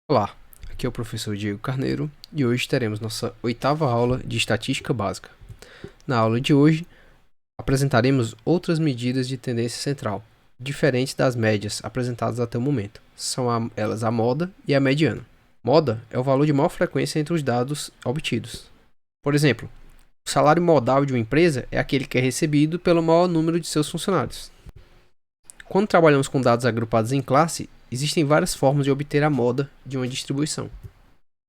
Olá, aqui é o professor Diego Carneiro e hoje teremos nossa 8ª aula de Estatística Básica. Na aula de hoje, apresentaremos outras medidas de tendência central, diferentes das médias apresentadas até o momento. São elas a moda e a mediana. Moda é o valor de maior frequência entre os dados obtidos. Por exemplo, o salário modal de uma empresa é aquele que é recebido pelo maior número de seus funcionários. Quando trabalhamos com dados agrupados em classe, existem várias formas de obter a moda de uma distribuição.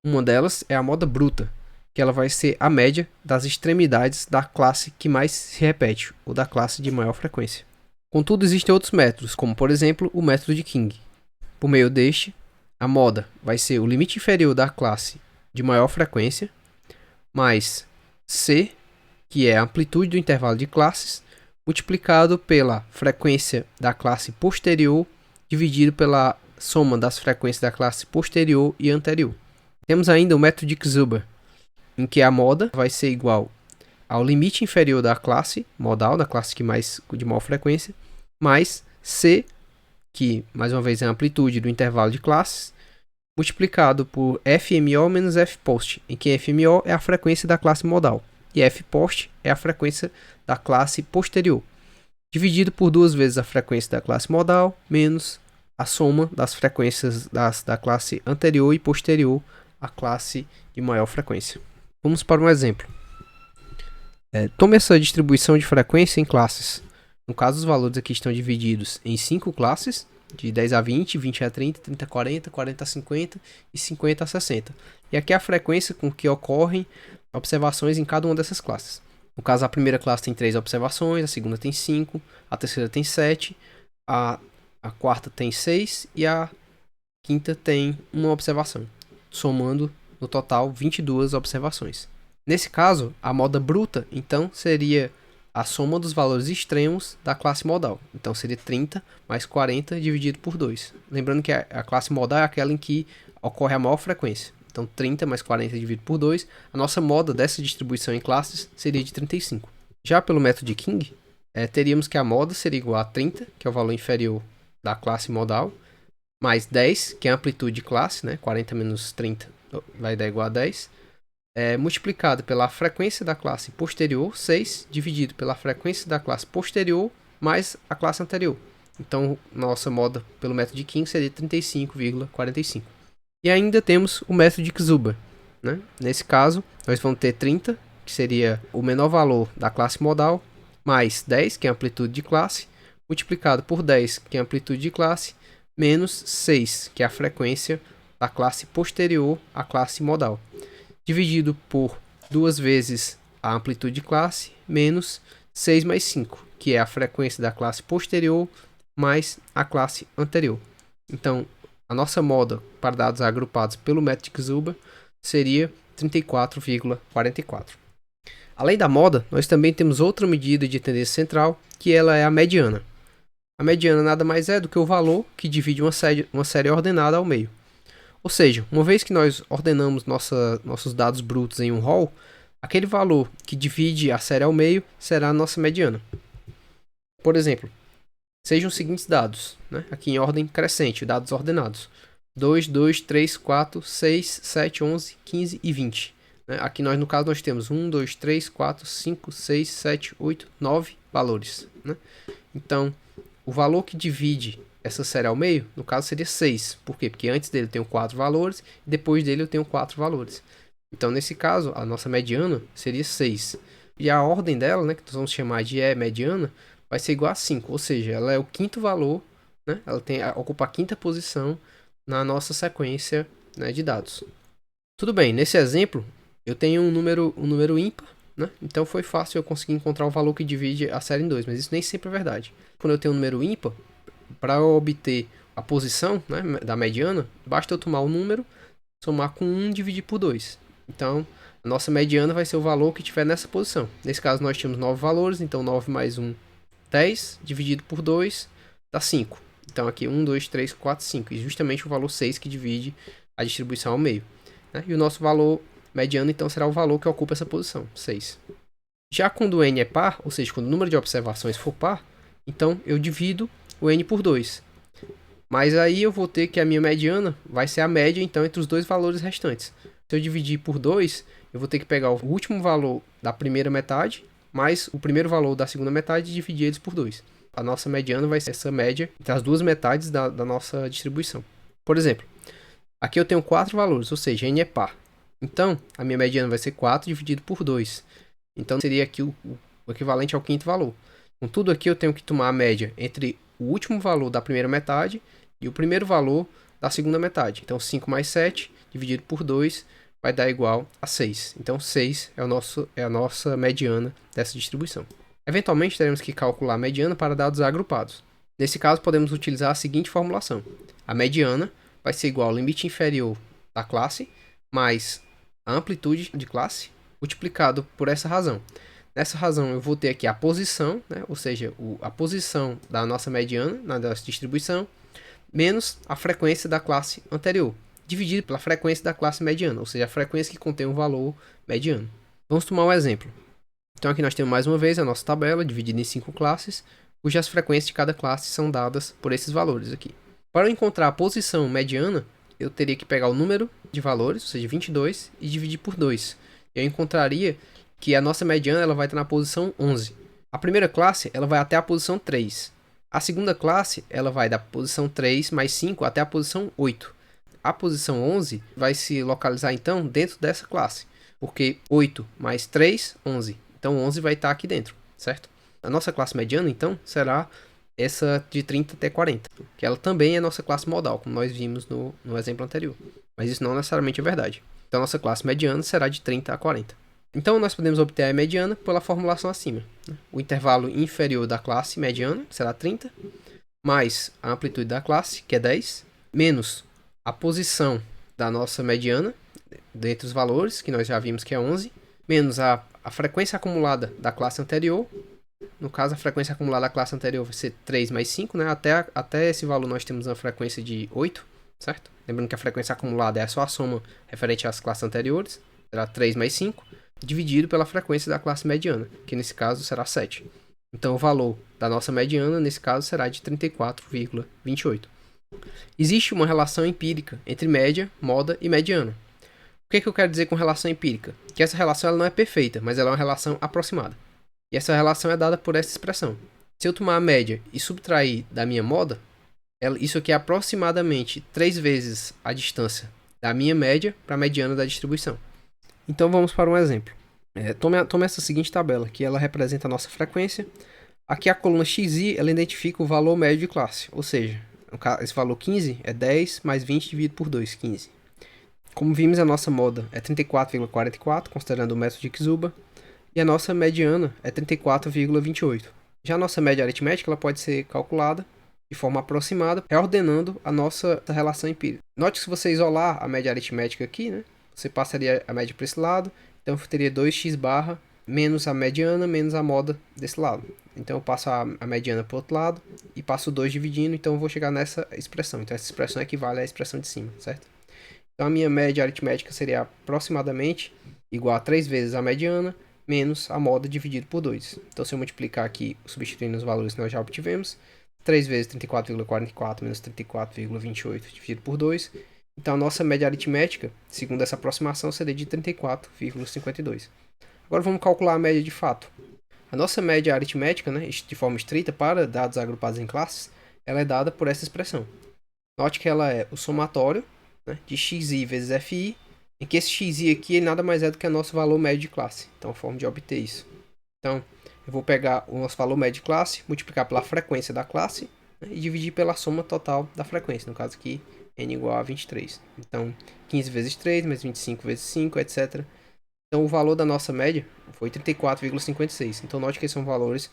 Uma delas é a moda bruta, que ela vai ser a média das extremidades da classe que mais se repete, ou da classe de maior frequência. Contudo, existem outros métodos, como por exemplo o método de King. Por meio deste, a moda vai ser o limite inferior da classe de maior frequência, mais C, que é a amplitude do intervalo de classes, multiplicado pela frequência da classe posterior, dividido pela soma das frequências da classe posterior e anterior. Temos ainda o método de Xuber, em que a moda vai ser igual ao limite inferior da classe modal, da classe de maior frequência, mais C, que mais uma vez é a amplitude do intervalo de classes, multiplicado por FMO menos FPost, em que FMO é a frequência da classe modal e FPost é a frequência da classe posterior, dividido por duas vezes a frequência da classe modal menos a soma das frequências da classe anterior e posterior à classe de maior frequência. Vamos para um exemplo. Tome essa distribuição de frequência em classes. No caso, os valores aqui estão divididos em 5 classes, de 10 a 20, 20 a 30, 30 a 40, 40 a 50 e 50 a 60. E aqui é a frequência com que ocorrem observações em cada uma dessas classes. No caso, a primeira classe tem 3 observações, a segunda tem 5, a terceira tem 7, a quarta tem 6 e a quinta tem 1 observação, somando no total 22 observações. Nesse caso, a moda bruta, então, seria a soma dos valores extremos da classe modal. Então, seria 30 mais 40 dividido por 2. Lembrando que a classe modal é aquela em que ocorre a maior frequência. Então, 30 mais 40 dividido por 2, a nossa moda dessa distribuição em classes seria de 35. Já pelo método de King, teríamos que a moda seria igual a 30, que é o valor inferior da classe modal, mais 10, que é a amplitude de classe, né? 40 menos 30 vai dar igual a 10, multiplicado pela frequência da classe posterior, 6, dividido pela frequência da classe posterior, mais a classe anterior. Então, nossa moda pelo método de King seria 35,45. E ainda temos o método de Xuber, né? Nesse caso, nós vamos ter 30, que seria o menor valor da classe modal, mais 10, que é a amplitude de classe, multiplicado por 10, que é a amplitude de classe, menos 6, que é a frequência da classe posterior à classe modal, dividido por 2 vezes a amplitude de classe, menos 6 mais 5, que é a frequência da classe posterior, mais a classe anterior. Então, a nossa moda para dados agrupados pelo método de Xuber seria 34,44. Além da moda, nós também temos outra medida de tendência central, que ela é a mediana. A mediana nada mais é do que o valor que divide uma série ordenada ao meio. Ou seja, uma vez que nós ordenamos nossos dados brutos em um rol, aquele valor que divide a série ao meio será a nossa mediana. Por exemplo, sejam os seguintes dados, né? Aqui em ordem crescente, dados ordenados: 2, 2, 3, 4, 6, 7, 11, 15 e 20. Aqui no caso nós temos 1, 2, 3, 4, 5, 6, 7, 8, 9 valores. Né? Então, o valor que divide essa série ao meio, no caso seria 6. Por quê? Porque antes dele eu tenho 4 valores e depois dele eu tenho 4 valores. Então, nesse caso, a nossa mediana seria 6. E a ordem dela, né, que nós vamos chamar de mediana, vai ser igual a 5. Ou seja, ela é o quinto valor, né? Ela ocupa a quinta posição na nossa sequência, né, de dados. Tudo bem, nesse exemplo, eu tenho um número ímpar, né? Então foi fácil eu conseguir encontrar o valor que divide a série em 2, mas isso nem sempre é verdade. Quando eu tenho um número ímpar, para eu obter a posição, né, da mediana, basta eu tomar o número, somar com 1 e dividir por 2. Então, a nossa mediana vai ser o valor que tiver nessa posição. Nesse caso, nós tínhamos 9 valores, então 9 mais 1, 10, dividido por 2, dá 5. Então, aqui 1, 2, 3, 4, 5. E justamente o valor 6 que divide a distribuição ao meio. Né? E o nosso valor mediano, então, será o valor que ocupa essa posição, 6. Já quando o n é par, ou seja, quando o número de observações for par, então eu divido o n por 2. Mas aí eu vou ter que a minha mediana vai ser a média, então, entre os dois valores restantes. Se eu dividir por 2, eu vou ter que pegar o último valor da primeira metade, mais o primeiro valor da segunda metade e dividir eles por 2. A nossa mediana vai ser essa média entre as duas metades da nossa distribuição. Por exemplo, aqui eu tenho 4 valores, ou seja, n é par. Então, a minha mediana vai ser 4 dividido por 2. Então, seria aqui o equivalente ao quinto valor. Com tudo aqui, eu tenho que tomar a média entre o último valor da primeira metade e o primeiro valor da segunda metade. Então, 5 mais 7 dividido por 2 vai dar igual a 6. Então, 6 é a nossa mediana dessa distribuição. Eventualmente, teremos que calcular a mediana para dados agrupados. Nesse caso, podemos utilizar a seguinte formulação. A mediana vai ser igual ao limite inferior da classe mais a amplitude de classe multiplicado por essa razão. Nessa razão, eu vou ter aqui a posição, né? Ou seja, a posição da nossa mediana na nossa distribuição, menos a frequência da classe anterior, dividido pela frequência da classe mediana, ou seja, a frequência que contém um valor mediano. Vamos tomar um exemplo. Então aqui nós temos mais uma vez a nossa tabela, dividida em 5 classes, cujas frequências de cada classe são dadas por esses valores aqui. Para eu encontrar a posição mediana, eu teria que pegar o número de valores, ou seja, 22, e dividir por 2. Eu encontraria que a nossa mediana ela vai estar na posição 11. A primeira classe ela vai até a posição 3. A segunda classe ela vai da posição 3 mais 5 até a posição 8. A posição 11 vai se localizar então dentro dessa classe, porque 8 mais 3, 11. Então 11 vai estar aqui dentro, certo? A nossa classe mediana então será essa de 30 até 40, que ela também é nossa classe modal, como nós vimos no exemplo anterior. Mas isso não necessariamente é verdade. Então, nossa classe mediana será de 30 a 40. Então, nós podemos obter a mediana pela formulação acima. O intervalo inferior da classe mediana será 30, mais a amplitude da classe, que é 10, menos a posição da nossa mediana, dentre os valores, que nós já vimos que é 11, menos a frequência acumulada da classe anterior. No caso, a frequência acumulada da classe anterior vai ser 3 mais 5, né? Até esse valor nós temos uma frequência de 8, certo? Lembrando que a frequência acumulada é só a soma referente às classes anteriores, será 3 mais 5, dividido pela frequência da classe mediana, que nesse caso será 7. Então, o valor da nossa mediana, nesse caso, será de 34,28. Existe uma relação empírica entre média, moda e mediana. O que eu quero dizer com relação empírica? Que essa relação ela não é perfeita, mas ela é uma relação aproximada. E essa relação é dada por essa expressão. Se eu tomar a média e subtrair da minha moda, isso aqui é aproximadamente 3 vezes a distância da minha média para a mediana da distribuição. Então vamos para um exemplo. Tome essa seguinte tabela, que ela representa a nossa frequência. Aqui a coluna XI ela identifica o valor médio de classe, ou seja, esse valor 15 é 10 mais 20 dividido por 2, 15. Como vimos, a nossa moda é 34,44, considerando o método de Kisuba, e a nossa mediana é 34,28. Já a nossa média aritmética ela pode ser calculada de forma aproximada, reordenando a nossa relação empírica. Note que se você isolar a média aritmética aqui, né, você passaria a média para esse lado, então eu teria 2x barra menos a mediana menos a moda desse lado. Então eu passo a mediana para o outro lado e passo 2 dividindo, então eu vou chegar nessa expressão. Então essa expressão equivale à expressão de cima, certo? Então a minha média aritmética seria aproximadamente igual a 3 vezes a mediana menos a moda dividido por 2. Então se eu multiplicar aqui, substituindo os valores que nós já obtivemos, 3 vezes 34,44 menos 34,28 dividido por 2. Então a nossa média aritmética, segundo essa aproximação, seria de 34,52. Agora vamos calcular a média de fato. A nossa média aritmética, né, de forma estrita, para dados agrupados em classes, ela é dada por essa expressão. Note que ela é o somatório, né, de xi vezes fi, em que esse xi aqui nada mais é do que o nosso valor médio de classe. Então, a forma de obter isso. Então, eu vou pegar o nosso valor médio de classe, multiplicar pela frequência da classe, né, e dividir pela soma total da frequência. No caso aqui, n igual a 23. Então, 15 vezes 3, mais 25 vezes 5, etc. Então, o valor da nossa média foi 34,56. Então, note que esses são valores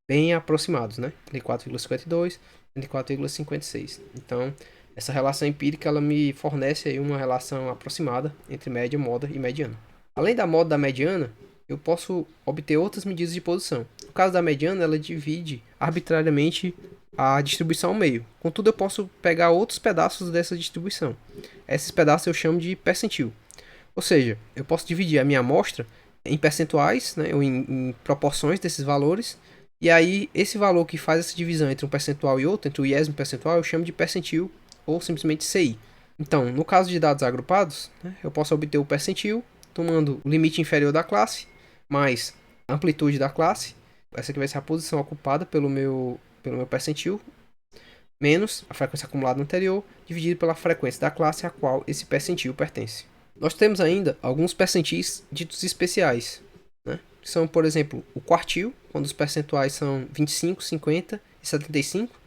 bem aproximados, né? 34,52, 34,56. Então, essa relação empírica ela me fornece aí uma relação aproximada entre média, moda e mediana. Além da moda da mediana, eu posso obter outras medidas de posição. No caso da mediana, ela divide arbitrariamente a distribuição ao meio. Contudo, eu posso pegar outros pedaços dessa distribuição. Esses pedaços eu chamo de percentil. Ou seja, eu posso dividir a minha amostra em percentuais, né, ou em proporções desses valores, E aí, esse valor que faz essa divisão entre um percentual e outro, entre o iésimo percentual, eu chamo de percentil ou simplesmente CI. Então, no caso de dados agrupados, né, eu posso obter o percentil tomando o limite inferior da classe mais a amplitude da classe. Essa aqui vai ser a posição ocupada pelo meu percentil, menos a frequência acumulada anterior, dividido pela frequência da classe a qual esse percentil pertence. Nós temos ainda alguns percentis ditos especiais, né? Que são, por exemplo, o quartil, quando os percentuais são 25, 50 e 75.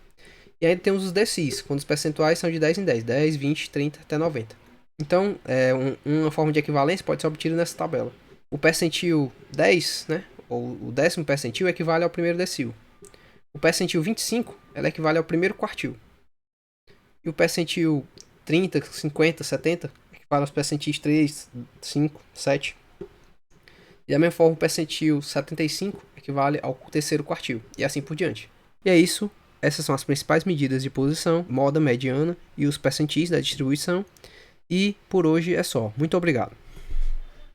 E ainda temos os decis, quando os percentuais são de 10 em 10, 10, 20, 30 até 90. Então, uma forma de equivalência pode ser obtida nessa tabela. O percentil 10, né, ou o décimo percentil, equivale ao primeiro decil. O percentil 25, ela equivale ao primeiro quartil. E o percentil 30, 50, 70, equivale aos percentis 3, 5, 7. E da mesma forma, o percentil 75 equivale ao terceiro quartil, e assim por diante. E é isso. Essas são as principais medidas de posição, moda, mediana e os percentis da distribuição. E por hoje é só. Muito obrigado.